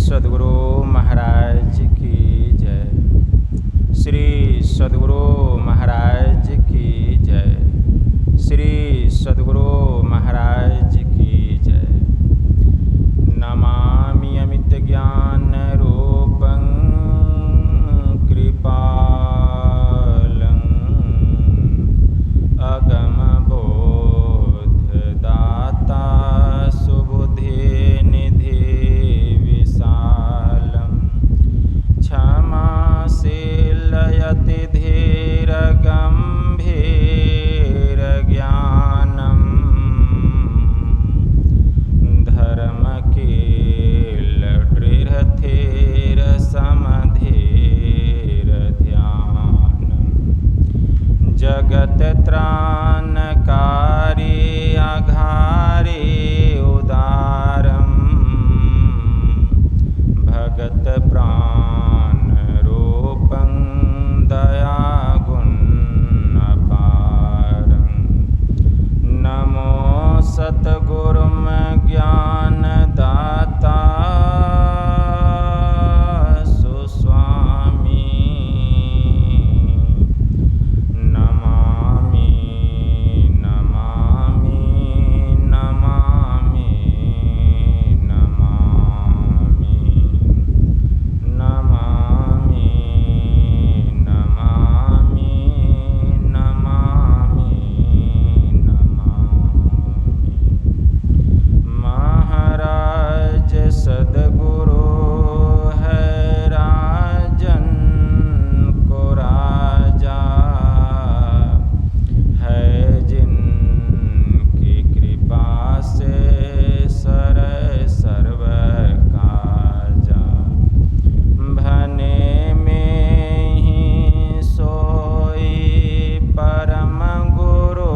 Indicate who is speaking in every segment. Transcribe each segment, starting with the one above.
Speaker 1: सद्गुरु महाराज की जय। श्री सद्गुरु महाराज की जय। श्री सद्गुरु महाराज की जय। नमामि अमित ज्ञान रूपं कृपालं अगम बोध दाता सुबुद्धि निधि विशालं क्षमाशील यति धीर गंभीर ज्ञानं धर्म कील दृढ़ थीर समधीर ध्यानं जगत त्राणकारी आघारी उदारं भगत प्राण रूपं दया गुण अपारं नमो सतगुरुं ज्ञान दाता सुस्वामी नमामि नमामि नमामि नमामि नमामि नमामि नमामि नमामि महाराज सद्गुरु है राजन को राजा है जिनकी कृपा से सर सर्व काजा भने में ही सोई परम गुरु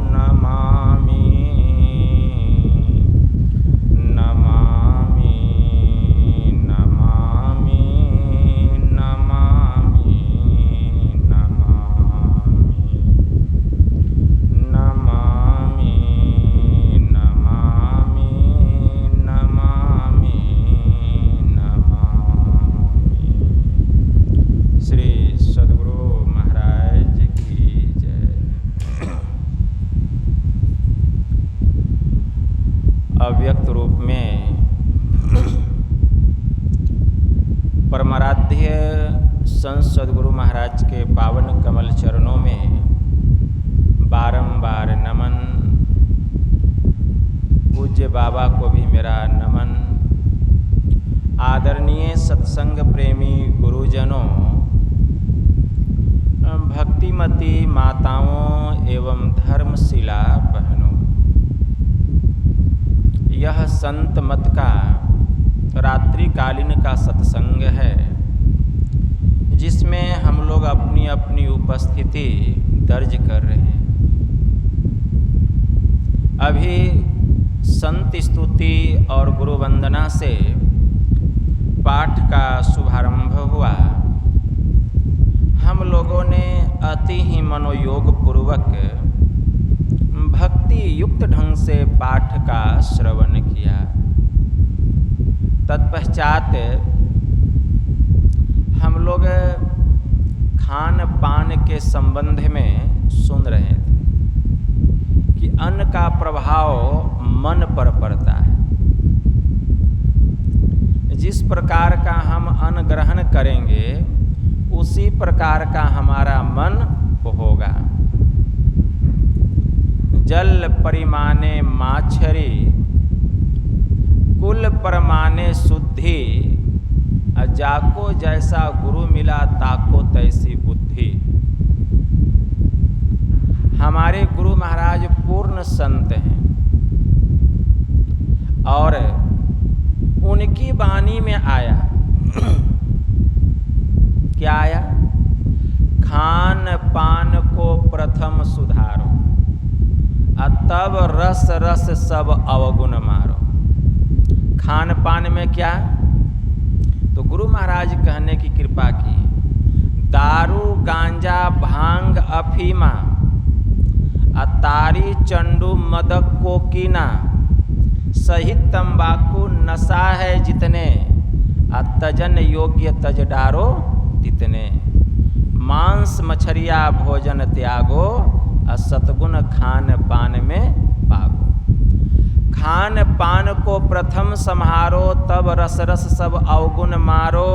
Speaker 1: नमामि नमामि नमामि नमामि नमामि नमामि नमामि नमामि नमामि। श्री सद्गुरु महाराज की जय। अव्यक्त रूप में परमाराध्य संत सद्गुरु महाराज के पावन कमल चरणों में बारंबार नमन। पूज्य बाबा को भी मेरा नमन। आदरणीय सत्संग प्रेमी गुरुजनों, भक्तिमती माताओं एवं धर्मशिला बहनों, यह संत मत का रात्रिकालीन का सत्संग है जिसमें हम लोग अपनी अपनी उपस्थिति दर्ज कर रहे हैं। अभी संत स्तुति और गुरु वंदना से पाठ का शुभारंभ हुआ। हम लोगों ने अति ही मनोयोग पूर्वक भक्ति युक्त ढंग से पाठ का श्रवण किया। तत्पश्चात हम लोग खान पान के संबंध में सुन रहे थे कि अन्न का प्रभाव मन पर पड़ता है। जिस प्रकार का हम अन्न ग्रहण करेंगे उसी प्रकार का हमारा मन होगा। जल परिमाने माछरी कुल परमाने शुद्धि जाको जैसा गुरु मिला ताको तैसी बुद्धि। हमारे गुरु महाराज पूर्ण संत हैं और उनकी वाणी में आया क्या आया? खान पान को प्रथम सुधारो तब रस रस सब अवगुण मारो। खान पान में क्या? तो गुरु महाराज कहने की कृपा की दारू गांजा भांग अफीमा अतारी चंडू मदक कोकीना सहित तंबाकू नशा है जितने तजन योग्य तज डारो तितने, मांस मछरिया भोजन त्यागो, असतगुण खान पान में पागो। खान पान को प्रथम सम्हारो, तब रस रस सब अवगुण मारो।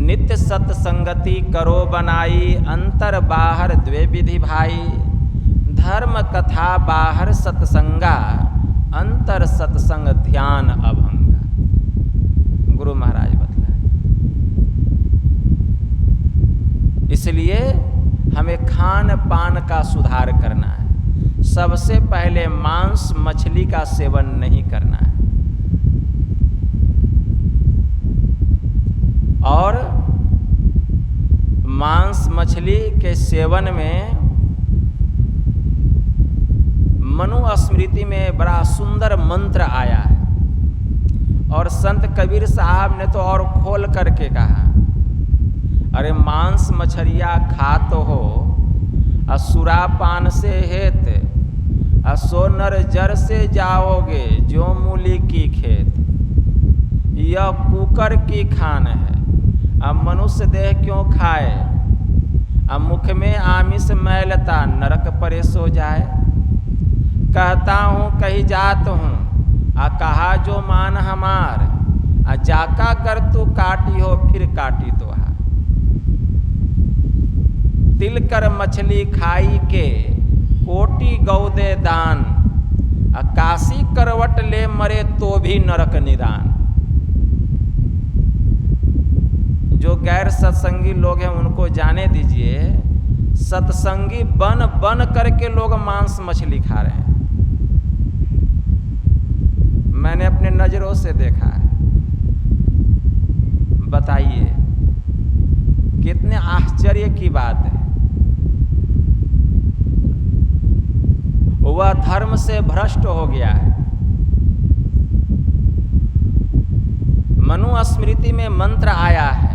Speaker 1: नित्य सत्संगति करो बनाई, अंतर बाहर द्वे विधि भाई। धर्म कथा बाहर सत्संगा, अंतर सत्संग ध्यान अभंगा। गुरु महाराज बतलाए। इसलिए हमें खान पान का सुधार करना है। सबसे पहले मांस मछली का सेवन नहीं करना है। और मांस मछली के सेवन में मनुस्मृति में बड़ा सुंदर मंत्र आया है। और संत कबीर साहब ने तो और खोल करके कहा, अरे मांस मछरिया खात हो, असुरा पान से हेत, असो नर जर से जाओगे, जो मूली की खेत। यह कुकर की खान है, अब मनुष्य देह क्यों खाए। अब मुख में आमिष मैलता, नरक परे सो जाए। कहता हूँ कही जात हूँ, आ कहा जो मान हमार। आ जाका कर तू काटी हो, फिर काटी तो हार। तिल कर मछली खाई के, कोटि गौ दे दान। आ काशी करवट ले मरे, तो भी नरक निदान। जो गैर सत्संगी लोग हैं उनको जाने दीजिए, सत्संगी बन बन करके लोग मांस मछली खा रहे हैं। मैंने अपने नजरों से देखा है। बताइए कितने आश्चर्य की बात है। वह धर्म से भ्रष्ट हो गया है। मनुस्मृति में मंत्र आया है,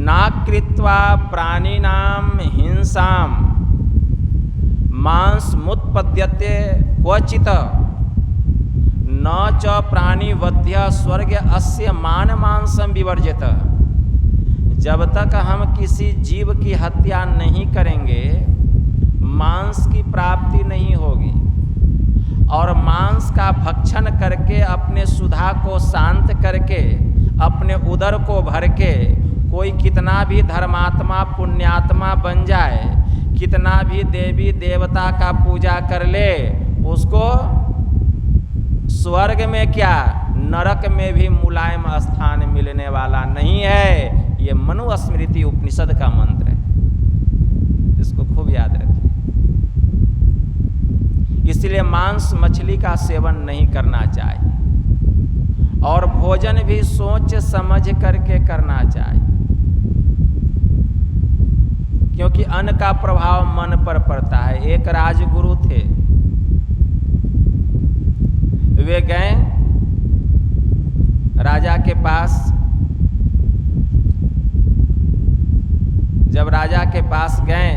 Speaker 1: नाकृत्वा प्राणिनाम हिंसाम, मांस मुत्पद्यते क्वचित, न च प्राणी वध्य स्वर्ग अस्य मान मांसम विवर्जित। जब तक हम किसी जीव की हत्या नहीं करेंगे, मांस की प्राप्ति नहीं होगी। और मांस का भक्षण करके अपने सुधा को शांत करके, अपने उदर को भर के कोई कितना भी धर्मात्मा पुण्यात्मा बन जाए, कितना भी देवी देवता का पूजा कर ले, उसको स्वर्ग में क्या नरक में भी मुलायम स्थान मिलने वाला नहीं है। ये मनुस्मृति उपनिषद का मंत्र है, इसको खूब याद रखिए। इसलिए मांस मछली का सेवन नहीं करना चाहिए, और भोजन भी सोच समझ करके करना चाहिए, क्योंकि अन्न का प्रभाव मन पर पड़ता है। एक राजगुरु थे, वे गए राजा के पास। जब राजा के पास गए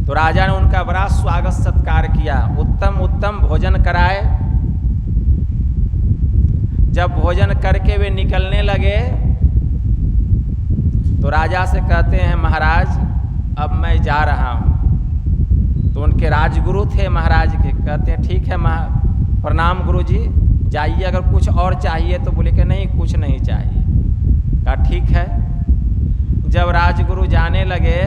Speaker 1: तो राजा ने उनका बड़ा स्वागत सत्कार किया, उत्तम उत्तम भोजन कराए। जब भोजन करके वे निकलने लगे तो राजा से कहते हैं, महाराज अब मैं जा रहा हूँ। तो उनके राजगुरु थे महाराज के, कहते हैं ठीक है प्रणाम गुरुजी, जाइए, अगर कुछ और चाहिए तो। बोले कि नहीं कुछ नहीं चाहिए। कहा ठीक है। जब राजगुरु जाने लगे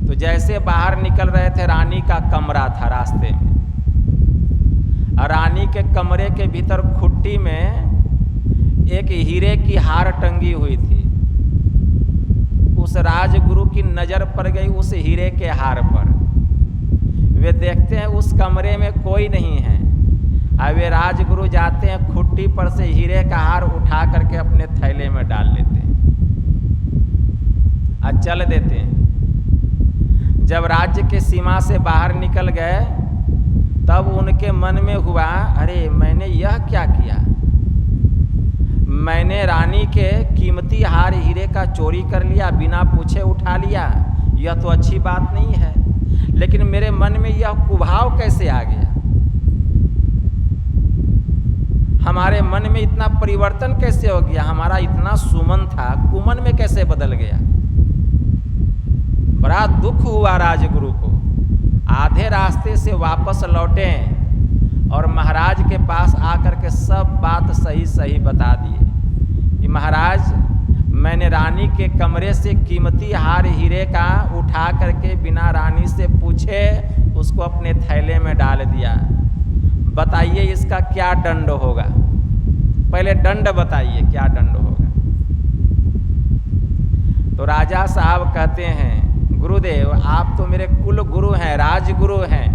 Speaker 1: तो जैसे बाहर निकल रहे थे, रानी का कमरा था रास्ते में, और रानी के कमरे के भीतर खुट्टी में एक हीरे की हार टंगी हुई थी। उस राजगुरु की नज़र पड़ गई उस हीरे के हार पर। वे देखते हैं उस कमरे में कोई नहीं है। अब वे राजगुरु जाते हैं, खुट्टी पर से हीरे का हार उठा करके अपने थैले में डाल लेते हैं और चल देते हैं। जब राज्य के सीमा से बाहर निकल गए तब उनके मन में हुआ, अरे मैंने यह क्या किया। मैंने रानी के कीमती हार हीरे का चोरी कर लिया, बिना पूछे उठा लिया। यह तो अच्छी बात नहीं है, लेकिन मेरे मन में यह कुभाव कैसे आ गया। हमारे मन में इतना परिवर्तन कैसे हो गया? हमारा इतना सुमन था, कुमन में कैसे बदल गया? बड़ा दुख हुआ राजगुरु को। आधे रास्ते से वापस लौटे और महाराज के पास आकर के सब बात सही सही बता दिए कि महाराज, मैंने रानी के कमरे से कीमती हार हीरे का उठा करके बिना रानी से पूछे उसको अपने थैले में डाल दिया। बताइए इसका क्या दंड होगा? पहले दंड बताइए, क्या दंड होगा? तो राजा साहब कहते हैं, गुरुदेव आप तो मेरे कुल गुरु हैं, राजगुरु हैं।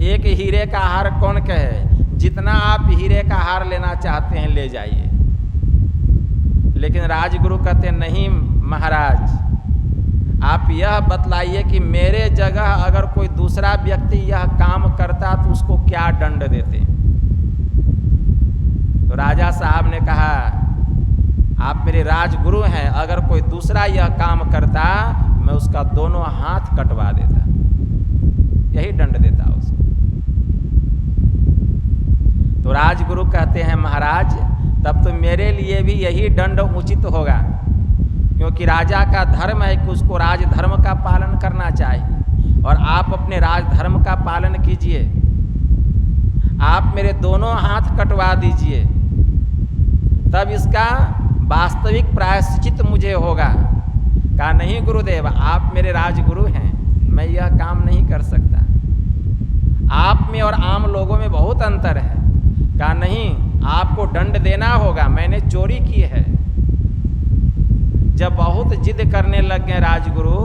Speaker 1: एक हीरे का हार कौन कहे? जितना आप हीरे का हार लेना चाहते हैं ले जाइए। लेकिन राजगुरु कहते नहीं महाराज, आप यह बतलाइए कि मेरे जगह अगर कोई दूसरा व्यक्ति यह काम करता तो उसको क्या दंड देते? तो राजा साहब ने कहा, आप मेरे राजगुरु हैं, अगर कोई दूसरा यह काम करता मैं उसका दोनों हाथ कटवा देता, यही दंड देता उसको। तो राजगुरु कहते हैं महाराज, तब तो मेरे लिए भी यही दंड उचित होगा, क्योंकि राजा का धर्म है कि उसको राजधर्म का पालन करना चाहिए, और आप अपने राजधर्म का पालन कीजिए। आप मेरे दोनों हाथ कटवा दीजिए, तब इसका वास्तविक प्रायश्चित मुझे होगा। कहा नहीं गुरुदेव, आप मेरे राजगुरु हैं, मैं यह काम नहीं कर सकता। आप में और आम लोगों में बहुत अंतर है। कहा नहीं, आपको दंड देना होगा, मैंने चोरी की है। जब बहुत जिद करने लग गए राजगुरु,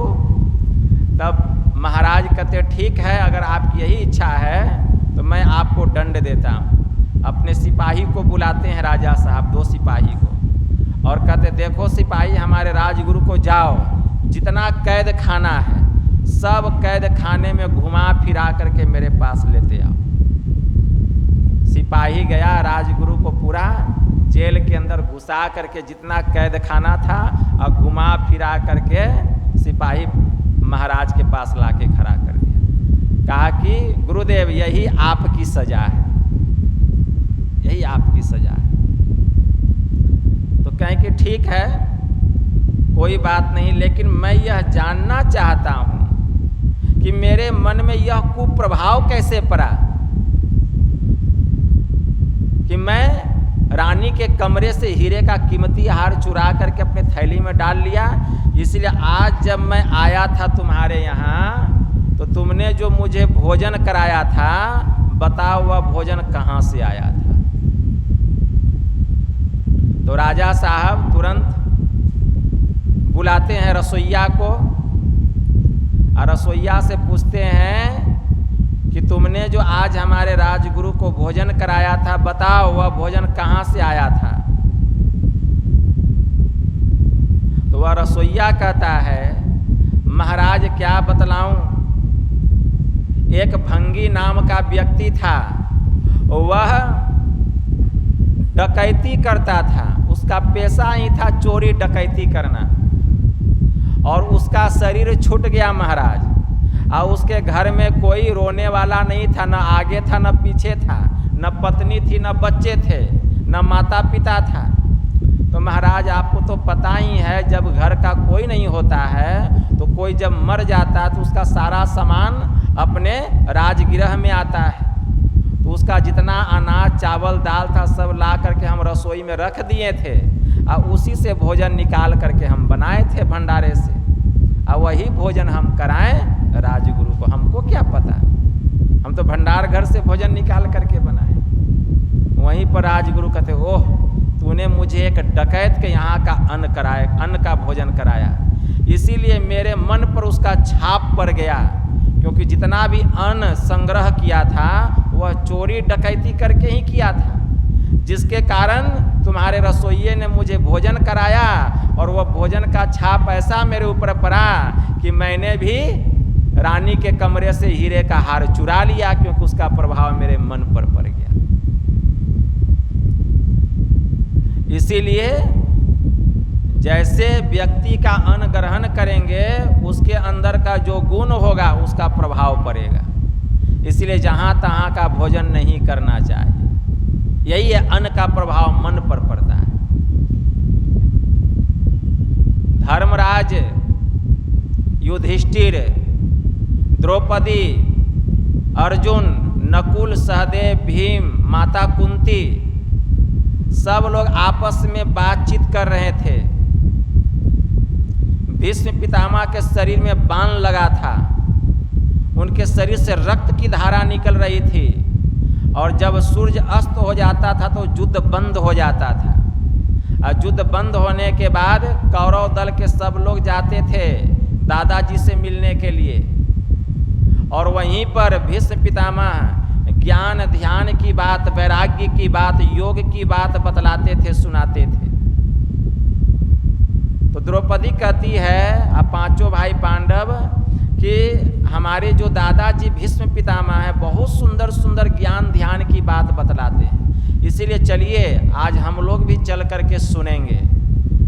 Speaker 1: तब महाराज कहते ठीक है, अगर आपकी यही इच्छा है तो मैं आपको दंड देता हूँ। अपने सिपाही को बुलाते हैं राजा साहब, 2 सिपाही को, और कहते देखो सिपाही, हमारे राजगुरु को जाओ, जितना कैद खाना है सब कैद खाने में घुमा फिरा करके मेरे पास लेते आओ। सिपाही गया, राजगुरु को पूरा जेल के अंदर घुसा करके जितना कैद खाना था और घुमा फिरा करके सिपाही महाराज के पास लाके खड़ा कर दिया। कहा कि गुरुदेव यही आपकी सजा है, यही आपकी सजा है। तो कहें कि ठीक है, कोई बात नहीं, लेकिन मैं यह जानना चाहता हूँ कि मेरे मन में यह कुप्रभाव कैसे पड़ा कि मैं रानी के कमरे से हीरे का कीमती हार चुरा करके अपने थैली में डाल लिया। इसलिए आज जब मैं आया था तुम्हारे यहाँ, तो तुमने जो मुझे भोजन कराया था, बताओ वह भोजन कहाँ से आया था? तो राजा साहब तुरंत बुलाते हैं रसोइया को, और रसोइया से पूछते हैं कि तुमने जो आज हमारे राजगुरु को भोजन कराया था, बताओ वह भोजन कहाँ से आया था? तो वह रसोइया कहता है, महाराज क्या बतलाऊं, एक भंगी नाम का व्यक्ति था, वह डकैती करता था, उसका पेशा ही था चोरी डकैती करना, और उसका शरीर छूट गया महाराज। और उसके घर में कोई रोने वाला नहीं था, न आगे था न पीछे था, न पत्नी थी न बच्चे थे, न माता पिता था। तो महाराज आपको तो पता ही है, जब घर का कोई नहीं होता है तो कोई जब मर जाता है तो उसका सारा सामान अपने राजगृह में आता है। तो उसका जितना अनाज चावल दाल था सब ला करके हम रसोई में रख दिए थे, और उसी से भोजन निकाल करके हम बनाए थे भंडारे से, और वही भोजन हम कराएं राजगुरु को। हमको क्या पता, हम तो भंडार घर से भोजन निकाल करके बनाए। वहीं पर राजगुरु कहते, ओह तूने मुझे एक डकैत के यहाँ का अन्न का भोजन कराया, इसीलिए मेरे मन पर उसका छाप पड़ गया, क्योंकि जितना भी अन्न संग्रह किया था वह चोरी डकैती करके ही किया था, जिसके कारण तुम्हारे रसोइये ने मुझे भोजन कराया, और वह भोजन का छाप ऐसा मेरे ऊपर पड़ा कि मैंने भी रानी के कमरे से हीरे का हार चुरा लिया, क्योंकि उसका प्रभाव मेरे मन पर पड़ गया। इसीलिए जैसे व्यक्ति का अन्न ग्रहण करेंगे, उसके अंदर का जो गुण होगा उसका प्रभाव पड़ेगा। इसलिए जहाँ तहाँ का भोजन नहीं करना चाहिए। यही है अन्न का प्रभाव मन पर पड़ता है। धर्मराज, युधिष्ठिर, द्रौपदी, अर्जुन, नकुल, सहदेव, भीम, माता कुंती सब लोग आपस में बातचीत कर रहे थे। भीष्म पितामह के शरीर में बाण लगा था, उनके शरीर से रक्त की धारा निकल रही थी, और जब सूर्य अस्त हो जाता था तो युद्ध बंद हो जाता था। और युद्ध बंद होने के बाद कौरव दल के सब लोग जाते थे दादाजी से मिलने के लिए, और वहीं पर भीष्म पितामह ज्ञान ध्यान की बात, वैराग्य की बात, योग की बात बतलाते थे, सुनाते थे। तो द्रौपदी कहती है, आप पांचों भाई पांडव, कि हमारे जो दादाजी भीष्म पितामह है बहुत सुंदर सुंदर ज्ञान ध्यान की बात बतलाते हैं, इसीलिए चलिए आज हम लोग भी चल करके सुनेंगे।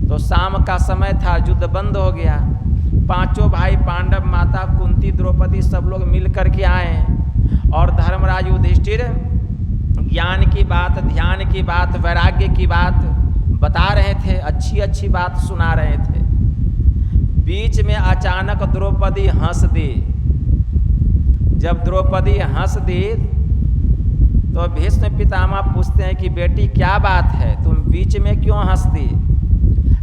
Speaker 1: तो शाम का समय था, युद्ध बंद हो गया। पांचों भाई पांडव, माता कुंती, द्रौपदी सब लोग मिल कर के आए, और धर्मराज युधिष्ठिर ज्ञान की बात, ध्यान की बात, वैराग्य की बात बता रहे थे, अच्छी अच्छी बात सुना रहे थे। बीच में अचानक द्रौपदी हंस दी। जब द्रौपदी हंस दी तो भीष्म पितामह पूछते हैं कि बेटी क्या बात है, तुम बीच में क्यों हंस दी?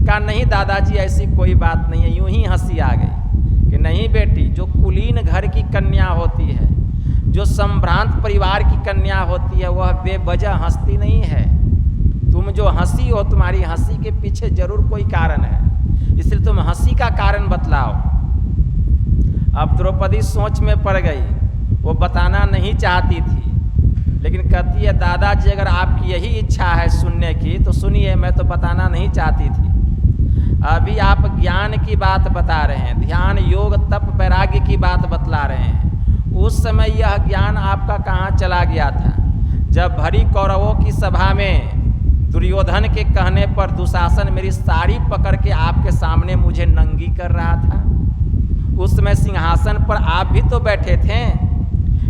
Speaker 1: कहा नहीं दादाजी ऐसी कोई बात नहीं है, यूं ही हंसी आ गई। कि नहीं बेटी, जो कुलीन घर की कन्या होती है, जो संभ्रांत परिवार की कन्या होती है, वह बेवजह हंसती नहीं है। तुम जो हंसी हो, तुम्हारी हंसी के पीछे जरूर कोई कारण है, इसलिए तुम हंसी का कारण बतलाओ। अब द्रौपदी सोच में पड़ गई, वो बताना नहीं चाहती थी, लेकिन कहती है दादाजी अगर आपकी यही इच्छा है सुनने की तो सुनिए, मैं तो बताना नहीं चाहती थी। अभी आप ज्ञान की बात बता रहे हैं, ध्यान योग तप वैराग्य की बात बतला रहे हैं, उस समय यह ज्ञान आपका कहाँ चला गया था? जब भरी कौरवों की सभा में दुर्योधन के कहने पर दुशासन मेरी साड़ी पकड़ के आपके सामने मुझे नंगी कर रहा था, उस समय सिंहासन पर आप भी तो बैठे थे,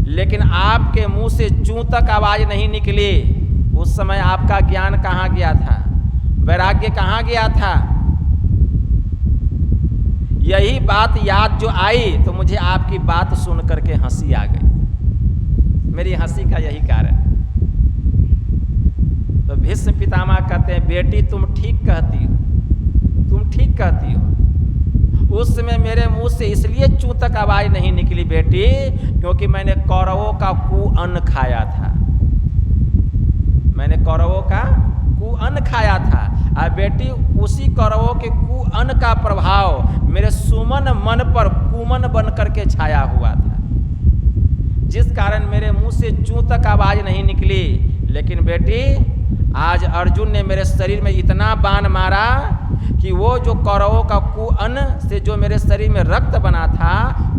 Speaker 1: लेकिन आपके मुंह से चूं तक आवाज नहीं निकली। उस समय आपका ज्ञान कहाँ गया था? वैराग्य कहाँ गया था? यही बात याद जो आई तो मुझे आपकी बात सुन करके हंसी आ गई। मेरी हंसी का यही कारण। तो भीष्म पितामह कहते हैं बेटी तुम ठीक कहती हो, तुम ठीक कहती हो। उस समय मेरे मुंह से इसलिए चूं तक आवाज नहीं निकली बेटी, क्योंकि मैंने कौरवों का कुअन्न खाया था, मैंने कौरवों का कुअन्न खाया था। और बेटी उसी कौरवों के कुअन्न का प्रभाव मेरे सुमन मन पर कुमन बन करके छाया हुआ था, जिस कारण मेरे मुंह से चूं तक आवाज नहीं निकली। लेकिन बेटी आज अर्जुन ने मेरे शरीर में इतना बाण मारा कि वो जो कौरवों का कुअन्न से जो मेरे शरीर में रक्त बना था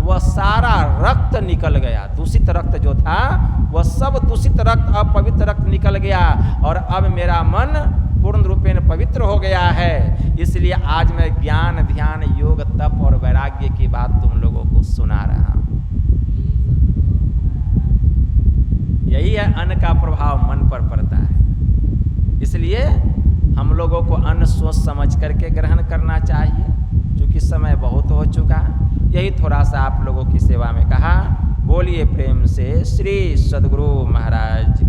Speaker 1: वह सारा रक्त निकल गया। दूषित रक्त जो था वह सब दूषित रक्त, अपवित्र रक्त निकल गया, और अब मेरा मन पूर्ण रूपेण पवित्र हो गया है। इसलिए आज मैं ज्ञान ध्यान योग तप और वैराग्य की बात तुम लोगों को सुना रहा हूं। यही है अन्न का प्रभाव मन पर पड़ता है। इसलिए हम लोगों को अन्न सोच समझ करके ग्रहण करना चाहिए, क्योंकि समय बहुत हो चुका। यही थोड़ा सा आप लोगों की सेवा में कहा। बोलिए प्रेम से श्री सद्गुरु महाराज